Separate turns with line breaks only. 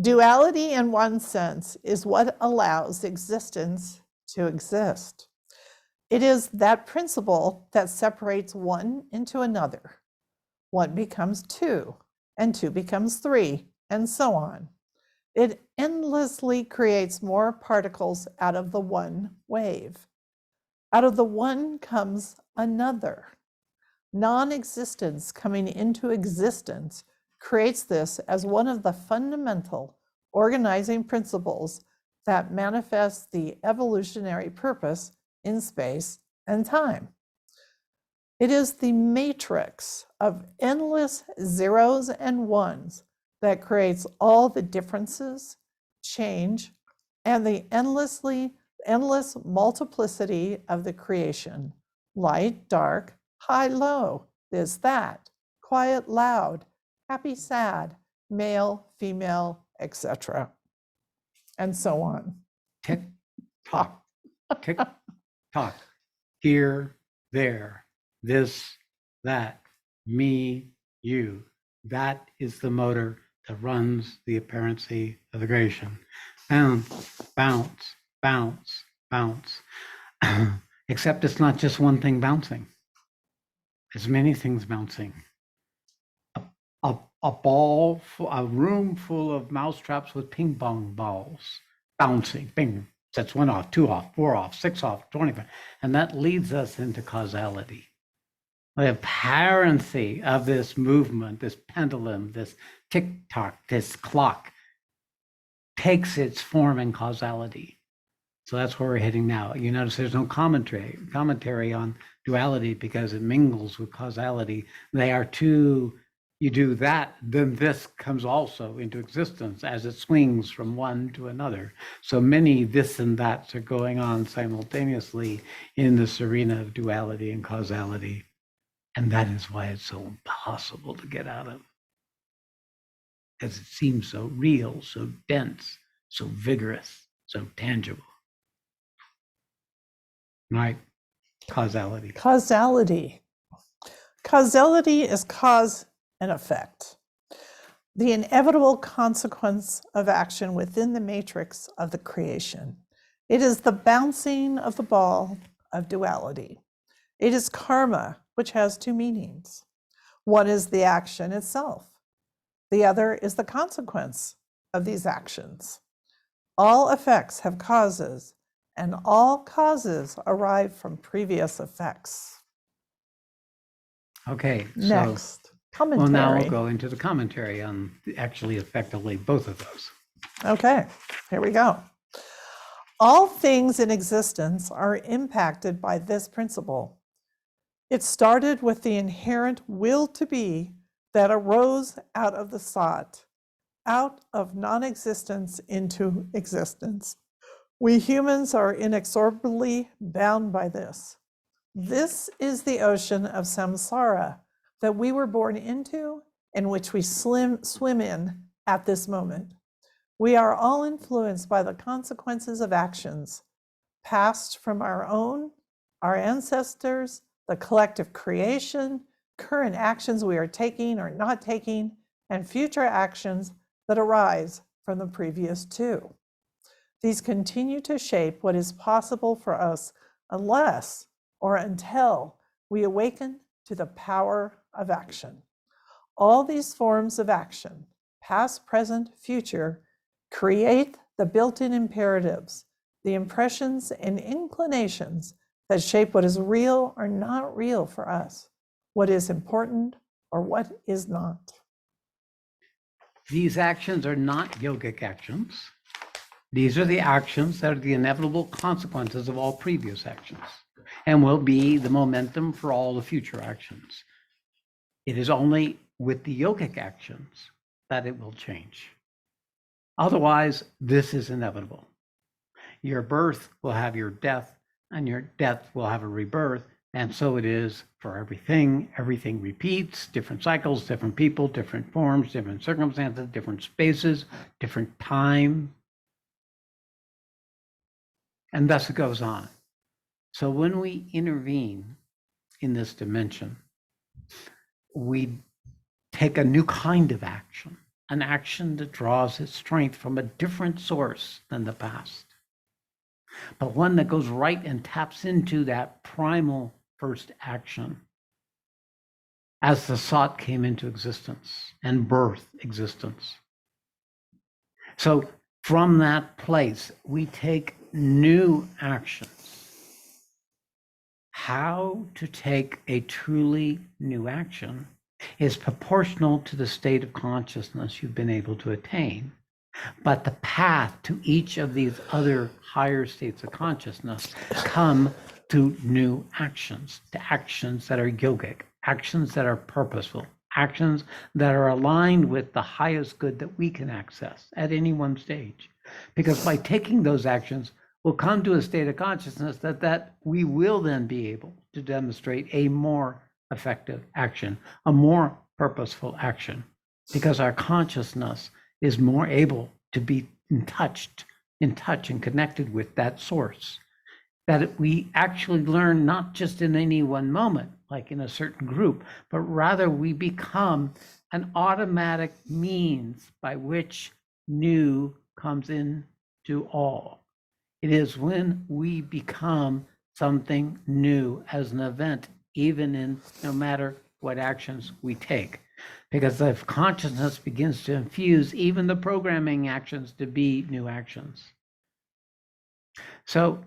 Duality, in one sense, is what allows existence to exist. It is that principle that separates one into another. One becomes two, and two becomes three, and so on. It endlessly creates more particles out of the one wave. Out of the one comes another. Non-existence coming into existence creates this as one of the fundamental organizing principles that manifests the evolutionary purpose in space and time. It is the matrix of endless zeros and ones that creates all the differences, change, and the endless multiplicity of the creation. Light, dark, high, low, this, that, quiet, loud, happy, sad, male, female, etc. And so on.
Tick, tock, tick, tock, here, there, this, that, me, you. That is the motor that runs the apparency of the creation. Bounce, bounce, bounce, bounce. Except it's not just one thing bouncing. There's many things bouncing. A room full of mousetraps with ping pong balls bouncing, bing, sets 1 off, 2 off, 4 off, 6 off, 25. And that leads us into causality. The apparency of this movement, this pendulum, this tick-tock, this clock takes its form in causality. So that's where we're heading now. You notice there's no commentary on duality because it mingles with causality. They are two, you do that, then this comes also into existence as it swings from one to another. So many this and that's are going on simultaneously in this arena of duality and causality. And that is why it's so impossible to get out of. Because it seems so real, so dense, so vigorous, so tangible. Right? Causality.
Causality. Causality is cause and effect, the inevitable consequence of action within the matrix of the creation. It is the bouncing of the ball of duality. It is karma, which has two meanings. One is the action itself. The other is the consequence of these actions. All effects have causes, and all causes arrive from previous effects.
Okay.
Next, commentary.
Well, now we'll go into the commentary on actually effectively both of those.
Okay, here we go. All things in existence are impacted by this principle. It started with the inherent will to be that arose out of the thought, out of non-existence into existence. We humans are inexorably bound by this. This is the ocean of samsara that we were born into and which we swim in at this moment. We are all influenced by the consequences of actions, past from our own, our ancestors, the collective creation, current actions we are taking or not taking, and future actions that arise from the previous two. These continue to shape what is possible for us unless or until we awaken to the power of action. All these forms of action, past, present, future, create the built-in imperatives, the impressions and inclinations that shape what is real or not real for us, what is important or what is not.
These actions are not yogic actions. These are the actions that are the inevitable consequences of all previous actions and will be the momentum for all the future actions. It is only with the yogic actions that it will change. Otherwise, this is inevitable. Your birth will have your death, and your death will have a rebirth. And so it is for everything. Everything repeats, different cycles, different people, different forms, different circumstances, different spaces, different time. And thus it goes on. So when we intervene in this dimension, we take a new kind of action. an action that draws its strength from a different source than the past, but one that goes right and taps into that primal first action as the thought came into existence and birth existence. So from that place, we take new actions. How to take a truly new action is proportional to the state of consciousness you've been able to attain. But the path to each of these other higher states of consciousness come through new actions, to actions that are yogic, actions that are purposeful, actions that are aligned with the highest good that we can access at any one stage. Because by taking those actions, we'll come to a state of consciousness that we will then be able to demonstrate a more effective action, a more purposeful action, because our consciousness is more able to be in touch and connected with that source. That we actually learn not just in any one moment, like in a certain group, but rather we become an automatic means by which new comes into all. It is when we become something new as an event, even in no matter what actions we take. Because if consciousness begins to infuse even the programming actions to be new actions. So